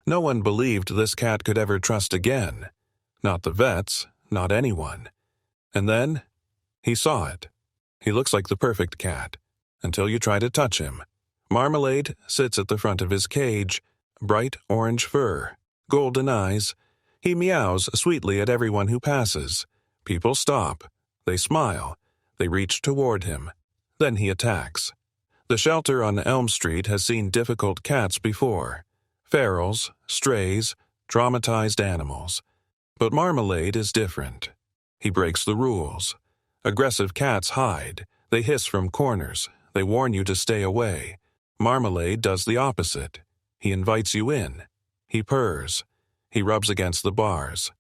No one believed this cat could ever trust again. Not the vets, not anyone. And then, he saw it. He looks like the perfect cat, until you try to touch him. Marmalade sits at the front of his cage, bright orange fur, golden eyes. He meows sweetly at everyone who passes. People stop. They smile. They reach toward him. Then he attacks. The shelter on Elm Street has seen difficult cats before. Ferals, strays, traumatized animals. But Marmalade is different. He breaks the rules. Aggressive cats hide. They hiss from corners. They warn you to stay away. Marmalade does the opposite. He invites you in. He purrs. He rubs against the bars.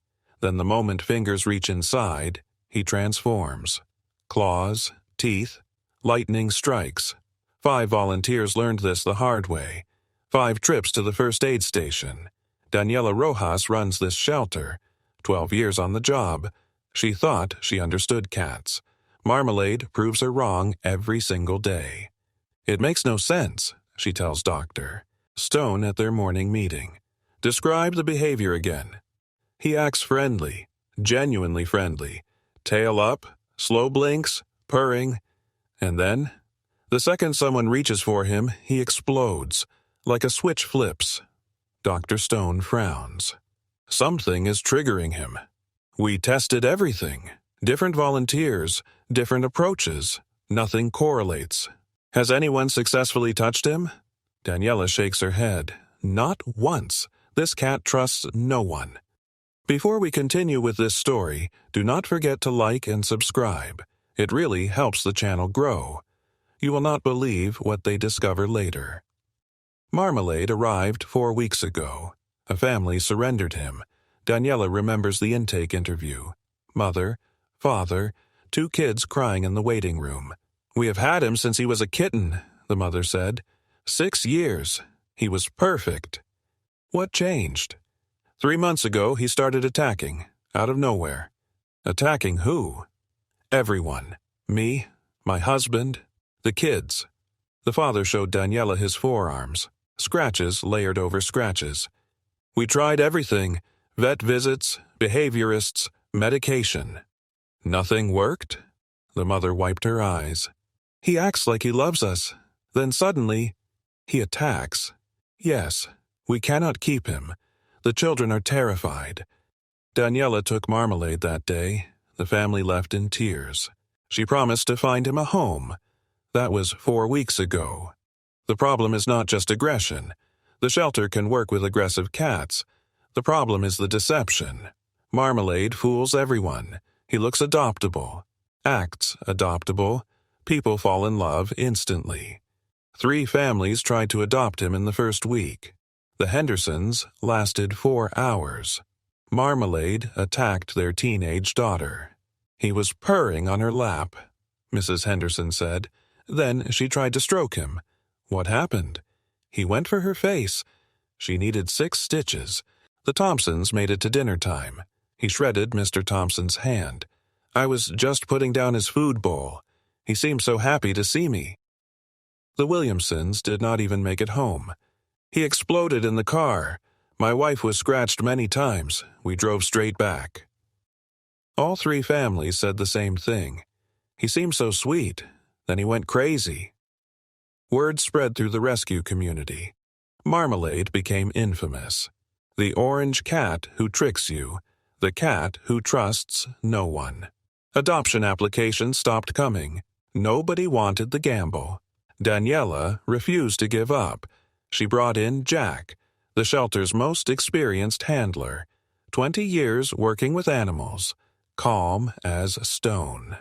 Then the moment fingers reach inside, he transforms. Claws, teeth, lightning strikes. 5 volunteers learned this the hard way. 5 trips to the first aid station. Daniela Rojas runs this shelter. 12 years on the job. She thought she understood cats. Marmalade proves her wrong every single day. It makes no sense, she tells Dr. Stone at their morning meeting. Describe the behavior again. He acts friendly, genuinely friendly. Tail up, slow blinks, purring. And then, the second someone reaches for him, he explodes, like a switch flips. Dr. Stone frowns. Something is triggering him. We tested everything. Different volunteers, different approaches. Nothing correlates. Has anyone successfully touched him? Daniela shakes her head. Not once. This cat trusts no one. Before we continue with this story, do not forget to like and subscribe. It really helps the channel grow. You will not believe what they discover later. Marmalade arrived 4 weeks ago. A family surrendered him. Daniela remembers the intake interview. Mother, father, 2 kids crying in the waiting room. We have had him since he was a kitten, the mother said. 6 years. He was perfect. What changed? 3 months ago, he started attacking, out of nowhere. Attacking who? Everyone. Me, my husband, the kids. The father showed Daniela his forearms, scratches layered over scratches. We tried everything, vet visits, behaviorists, medication. Nothing worked? The mother wiped her eyes. He acts like he loves us. Then suddenly, he attacks. Yes, we cannot keep him. The children are terrified. Daniela took Marmalade that day. The family left in tears. She promised to find him a home. That was 4 weeks ago. The problem is not just aggression. The shelter can work with aggressive cats. The problem is the deception. Marmalade fools everyone. He looks adoptable, acts adoptable. People fall in love instantly. 3 families tried to adopt him in the first week. The Hendersons lasted 4 hours. Marmalade attacked their teenage daughter. He was purring on her lap, Mrs. Henderson said. Then she tried to stroke him. What happened? He went for her face. She needed 6 stitches. The Thompsons made it to dinner time. He shredded Mr. Thompson's hand. I was just putting down his food bowl. He seemed so happy to see me. The Williamsons did not even make it home. He exploded in the car. My wife was scratched many times. We drove straight back. All 3 families said the same thing. He seemed so sweet. Then he went crazy. Word spread through the rescue community. Marmalade became infamous. The orange cat who tricks you. The cat who trusts no one. Adoption applications stopped coming. Nobody wanted the gamble. Daniela refused to give up. She brought in Jack, the shelter's most experienced handler. 20 years working with animals. Calm as stone.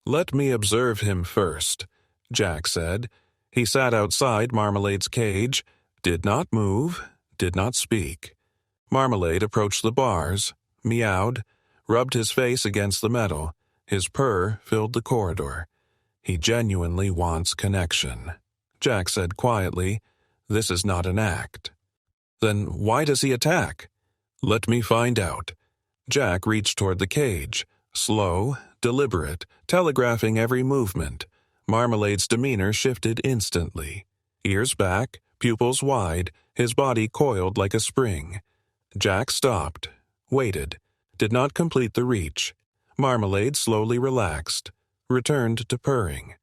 Let me observe him first, Jack said. He sat outside Marmalade's cage, did not move, did not speak. Marmalade approached the bars, meowed, rubbed his face against the metal. His purr filled the corridor. He genuinely wants connection. Jack said quietly, This is not an act. Then why does he attack? Let me find out. Jack reached toward the cage, slow, deliberate, telegraphing every movement. Marmalade's demeanor shifted instantly. Ears back, pupils wide, his body coiled like a spring. Jack stopped, waited, did not complete the reach. Marmalade slowly relaxed, returned to purring.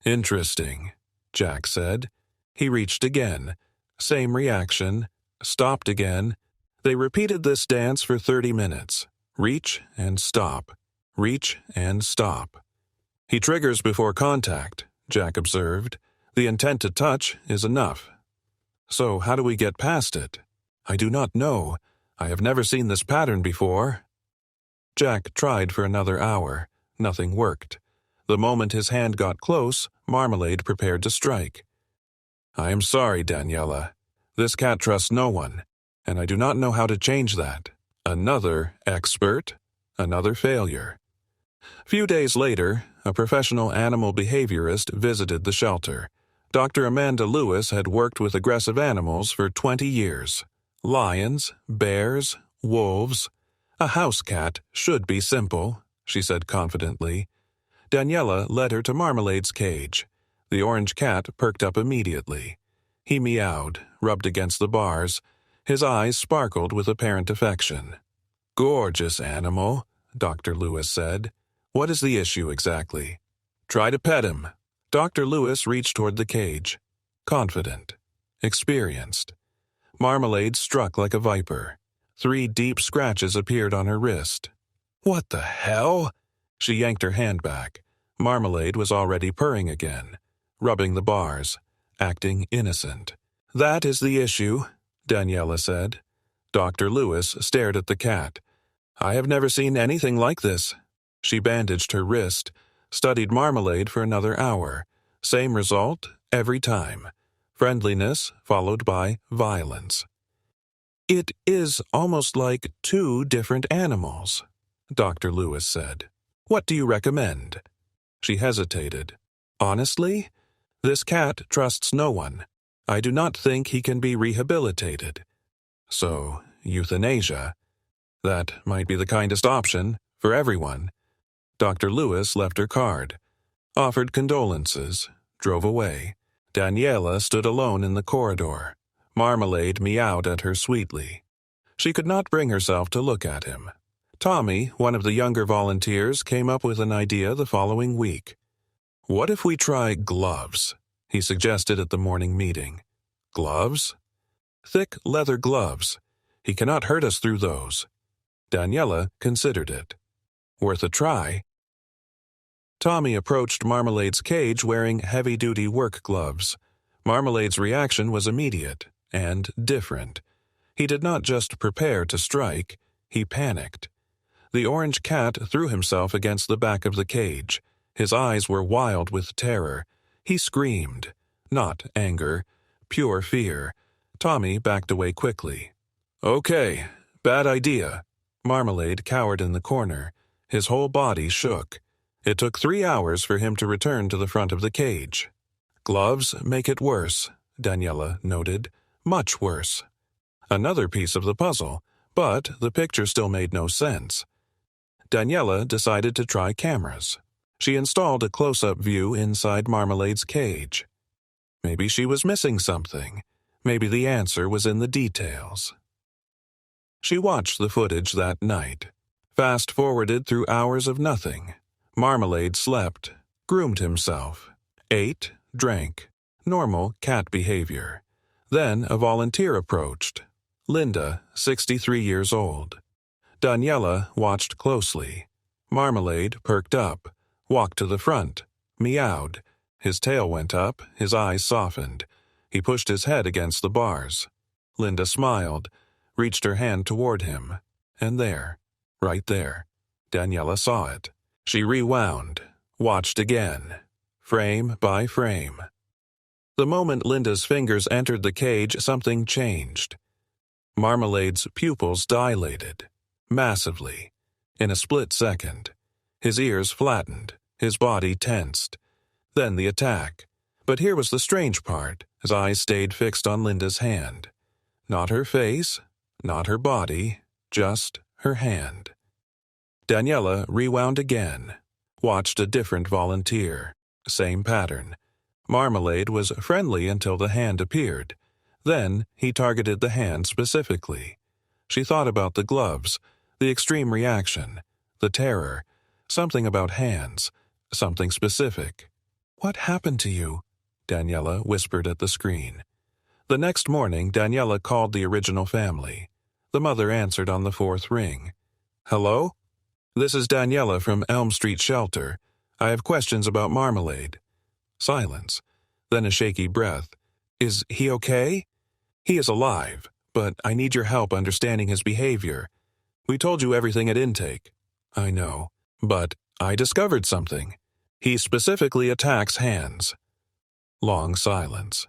"Interesting," Jack said. He reached again. Same reaction. Stopped again. They repeated this dance for 30 minutes. Reach and stop. Reach and stop. "He triggers before contact," Jack observed. "The intent to touch is enough." "So how do we get past it?" "I do not know. I have never seen this pattern before." Jack tried for another hour. Nothing worked. The moment his hand got close, Marmalade prepared to strike. "I am sorry, Daniela. This cat trusts no one, and I do not know how to change that." Another expert, another failure. Few days later, a professional animal behaviorist visited the shelter. Dr. Amanda Lewis had worked with aggressive animals for 20 years. Lions, bears, wolves. "A house cat should be simple," she said confidently. Daniela led her to Marmalade's cage. The orange cat perked up immediately. He meowed, rubbed against the bars. His eyes sparkled with apparent affection. "Gorgeous animal," Dr. Lewis said. "What is the issue exactly?" "Try to pet him." Dr. Lewis reached toward the cage. Confident. Experienced. Marmalade struck like a viper. 3 deep scratches appeared on her wrist. "What the hell?" She yanked her hand back. Marmalade was already purring again, rubbing the bars, acting innocent. "That is the issue," Daniela said. Dr. Lewis stared at the cat. "I have never seen anything like this." She bandaged her wrist, studied Marmalade for another hour. Same result every time. Friendliness followed by violence. "It is almost like 2 different animals," Dr. Lewis said. "What do you recommend?" She hesitated. "Honestly, this cat trusts no one. I do not think he can be rehabilitated. So, euthanasia. That might be the kindest option for everyone." Dr. Lewis left her card, offered condolences, drove away. Daniela stood alone in the corridor. Marmalade meowed at her sweetly. She could not bring herself to look at him. Tommy, one of the younger volunteers, came up with an idea the following week. "What if we try gloves?" he suggested at the morning meeting. "Gloves?" "Thick leather gloves. He cannot hurt us through those." Daniela considered it. "Worth a try." Tommy approached Marmalade's cage wearing heavy-duty work gloves. Marmalade's reaction was immediate and different. He did not just prepare to strike, he panicked. The orange cat threw himself against the back of the cage. His eyes were wild with terror. He screamed. Not anger, pure fear. Tommy backed away quickly. "Okay, bad idea." Marmalade cowered in the corner. His whole body shook. It took 3 hours for him to return to the front of the cage. "Gloves make it worse," Daniela noted. "Much worse." Another piece of the puzzle, but the picture still made no sense. Daniela decided to try cameras. She installed a close-up view inside Marmalade's cage. Maybe she was missing something. Maybe the answer was in the details. She watched the footage that night. Fast-forwarded through hours of nothing. Marmalade slept, groomed himself, ate, drank. Normal cat behavior. Then a volunteer approached. Linda, 63 years old. Daniela watched closely. Marmalade perked up, walked to the front, meowed. His tail went up, his eyes softened. He pushed his head against the bars. Linda smiled, reached her hand toward him. And there, right there, Daniela saw it. She rewound, watched again, frame by frame. The moment Linda's fingers entered the cage, something changed. Marmalade's pupils dilated, massively, in a split second. His ears flattened, his body tensed. Then the attack. But here was the strange part. His eyes stayed fixed on Linda's hand. Not her face, not her body, just her hand. Daniela rewound again, watched a different volunteer. Same pattern. Marmalade was friendly until the hand appeared. Then he targeted the hand specifically. She thought about the gloves, the extreme reaction, the terror, something about hands, something specific. "What happened to you?" Daniela whispered at the screen. The next morning, Daniela called the original family. The mother answered on the fourth ring. "Hello? This is Daniela from Elm Street Shelter. I have questions about Marmalade." Silence. Then a shaky breath. "Is he okay?" "He is alive, but I need your help understanding his behavior. We told you everything at intake." "I know, but I discovered something. He specifically attacks hands." Long silence.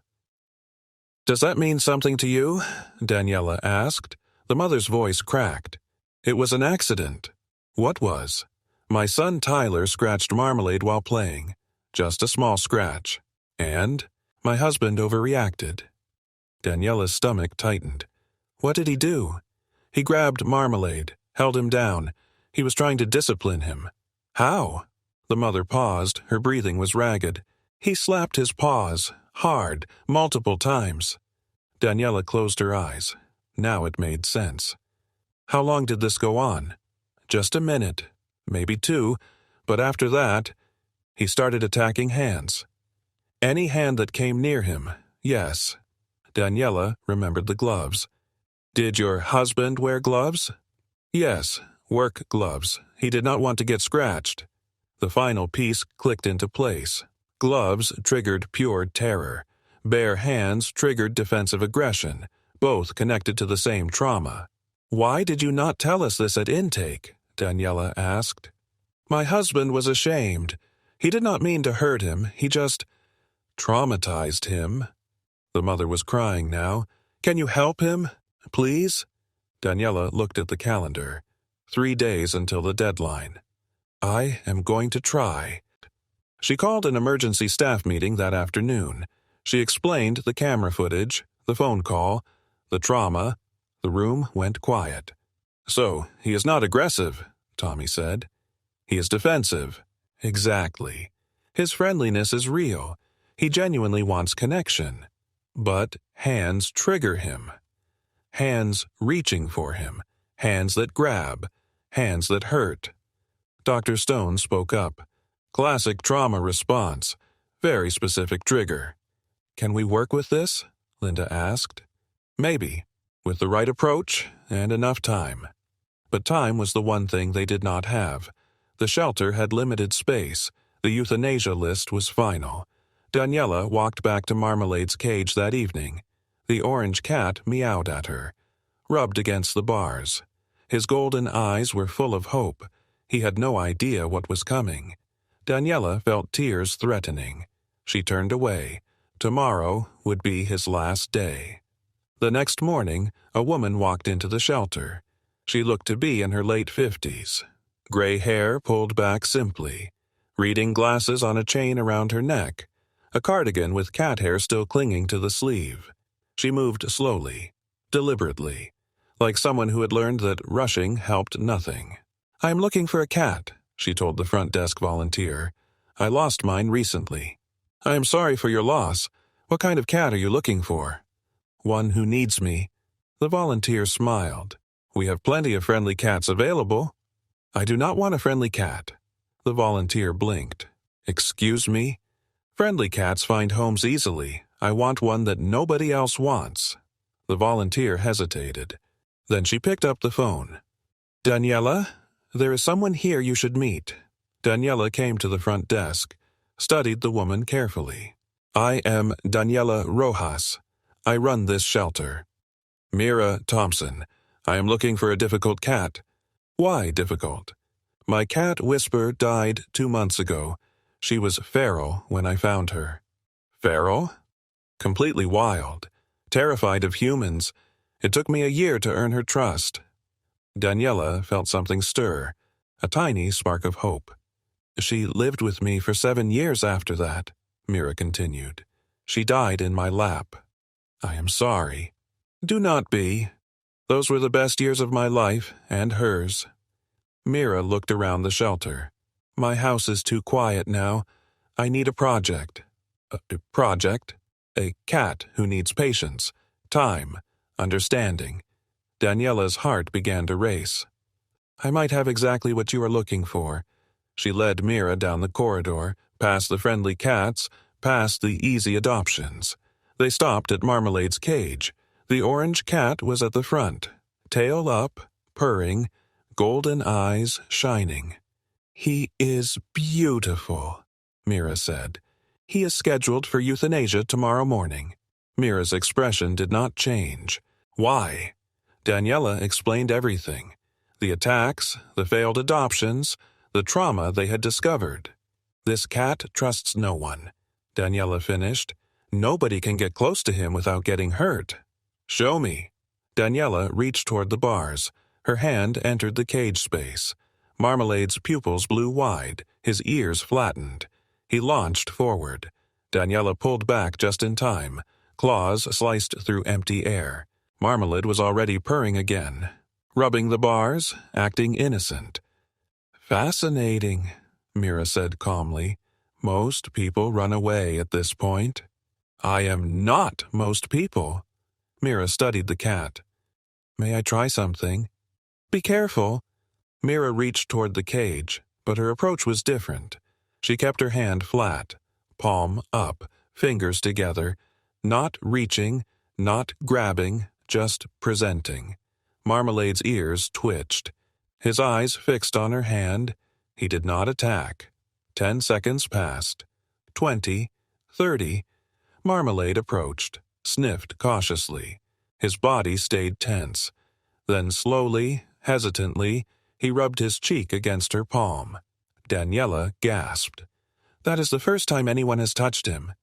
"Does that mean something to you?" Daniela asked. The mother's voice cracked. "It was an accident." "What was?" "My son Tyler scratched Marmalade while playing. Just a small scratch. And my husband overreacted." Daniela's stomach tightened. "What did he do?" "He grabbed Marmalade, held him down. He was trying to discipline him." "How?" The mother paused. Her breathing was ragged. "He slapped his paws, hard, multiple times." Daniela closed her eyes. Now it made sense. "How long did this go on?" "Just a minute, maybe 2, but after that, he started attacking hands. Any hand that came near him, yes." Daniela remembered the gloves. "Did your husband wear gloves?" "Yes, work gloves. He did not want to get scratched." The final piece clicked into place. Gloves triggered pure terror. Bare hands triggered defensive aggression, both connected to the same trauma. "Why did you not tell us this at intake?" Daniela asked. "My husband was ashamed. He did not mean to hurt him. He just traumatized him." The mother was crying now. "Can you help him? Please?" Daniela looked at the calendar. 3 days until the deadline. "I am going to try." She called an emergency staff meeting that afternoon. She explained the camera footage, the phone call, the trauma. The room went quiet. "So, he is not aggressive," Tommy said. "He is defensive." "Exactly. His friendliness is real. He genuinely wants connection. But hands trigger him. Hands reaching for him. Hands that grab. Hands that hurt." Dr. Stone spoke up. "Classic trauma response. Very specific trigger." "Can we work with this?" Linda asked. "Maybe, with the right approach and enough time." But time was the one thing they did not have. The shelter had limited space. The euthanasia list was final. Daniela walked back to Marmalade's cage that evening. The orange cat meowed at her, rubbed against the bars. His golden eyes were full of hope. He had no idea what was coming. Daniela felt tears threatening. She turned away. Tomorrow would be his last day. The next morning, a woman walked into the shelter. She looked to be in her late 50s. Gray hair pulled back simply. Reading glasses on a chain around her neck. A cardigan with cat hair still clinging to the sleeve. She moved slowly, deliberately, like someone who had learned that rushing helped nothing. "I am looking for a cat," she told the front desk volunteer. "I lost mine recently." "I am sorry for your loss. What kind of cat are you looking for?" "One who needs me." The volunteer smiled. "We have plenty of friendly cats available." "I do not want a friendly cat." The volunteer blinked. "Excuse me?" "Friendly cats find homes easily. I want one that nobody else wants." The volunteer hesitated. Then she picked up the phone. "Daniela, there is someone here you should meet." Daniela came to the front desk, studied the woman carefully. "I am Daniela Rojas. I run this shelter." "Mira Thompson. I am looking for a difficult cat." "Why difficult?" "My cat Whisper died 2 months ago. She was feral when I found her." "Feral?" "Completely wild. Terrified of humans. It took me a year to earn her trust." Daniela felt something stir, a tiny spark of hope. "She lived with me for 7 years after that," Mira continued. "She died in my lap." "I am sorry." "Do not be. Those were the best years of my life and hers." Mira looked around the shelter. "My house is too quiet now. I need a project." "A project?" "A cat who needs patience. time, understanding. Daniela's heart began to race. I might have exactly what you are looking for. She led Mira down the corridor, past the friendly cats, past the easy adoptions. They stopped at Marmalade's cage. The orange cat was at the front, tail up, purring, golden eyes shining. He is beautiful, Mira said. He is scheduled for euthanasia tomorrow morning. Mira's expression did not change. Why? Daniela explained everything. The attacks, the failed adoptions, the trauma they had discovered. This cat trusts no one, Daniela finished. Nobody can get close to him without getting hurt. Show me. Daniela reached toward the bars. Her hand entered the cage space. Marmalade's pupils blew wide, his ears flattened. He launched forward. Daniela pulled back just in time. Claws sliced through empty air. Marmalade was already purring again, rubbing the bars, acting innocent. Fascinating, Mira said calmly. Most people run away at this point. I am not most people. Mira studied the cat. May I try something? Be careful. Mira reached toward the cage, but her approach was different. She kept her hand flat, palm up, fingers together, not reaching, not grabbing, just presenting. Marmalade's ears twitched. His eyes fixed on her hand. He did not attack. 10 seconds passed. 20, 30. Marmalade approached, sniffed cautiously. His body stayed tense. Then slowly, hesitantly, he rubbed his cheek against her palm. Daniela gasped. That is the first time anyone has touched him.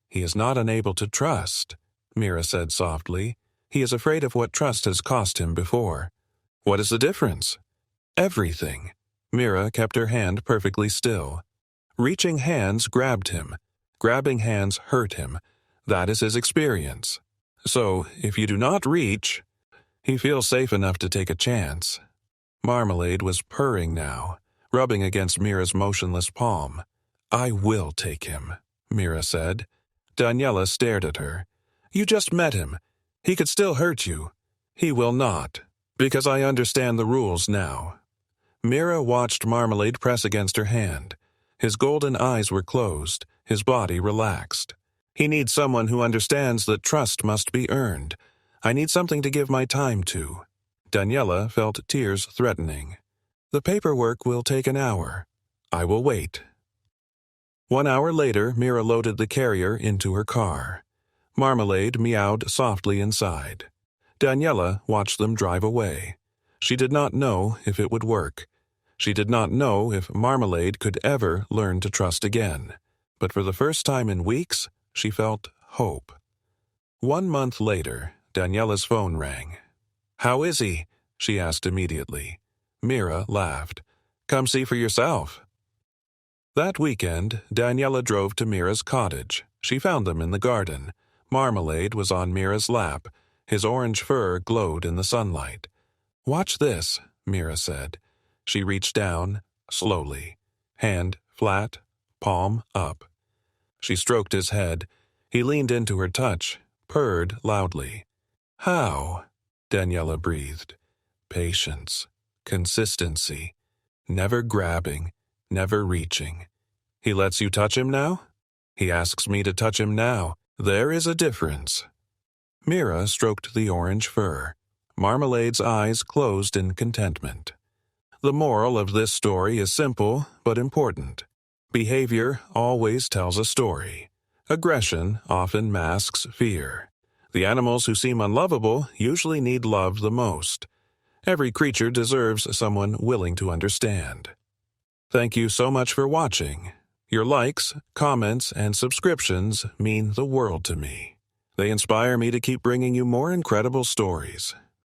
He is not unable to trust, Mira said softly. He is afraid of what trust has cost him before. What is the difference? Everything. Mira kept her hand perfectly still. Reaching hands grabbed him. Grabbing hands hurt him. That is his experience. So, if you do not reach, he feels safe enough to take a chance. Marmalade was purring now, rubbing against Mira's motionless palm. I will take him, Mira said. Daniela stared at her. You just met him. He could still hurt you. He will not, because I understand the rules now. Mira watched Marmalade press against her hand. His golden eyes were closed, his body relaxed. He needs someone who understands that trust must be earned. I need something to give my time to. Daniela felt tears threatening. The paperwork will take an hour. I will wait. 1 hour later, Mira loaded the carrier into her car. Marmalade meowed softly inside. Daniela watched them drive away. She did not know if it would work. She did not know if Marmalade could ever learn to trust again. But for the first time in weeks, she felt hope. 1 month later, Daniela's phone rang. How is he? She asked immediately. Mira laughed. Come see for yourself. That weekend, Daniela drove to Mira's cottage. She found them in the garden. Marmalade was on Mira's lap. His orange fur glowed in the sunlight. Watch this, Mira said. She reached down, slowly. Hand flat, palm up. She stroked his head. He leaned into her touch, purred loudly. How? Daniela breathed. Patience. Consistency. Never grabbing. Never reaching. He lets you touch him now? He asks me to touch him now. There is a difference. Mira stroked the orange fur. Marmalade's eyes closed in contentment. The moral of this story is simple but important. Behavior always tells a story. Aggression often masks fear. The animals who seem unlovable usually need love the most. Every creature deserves someone willing to understand. Thank you so much for watching. Your likes, comments, and subscriptions mean the world to me. They inspire me to keep bringing you more incredible stories.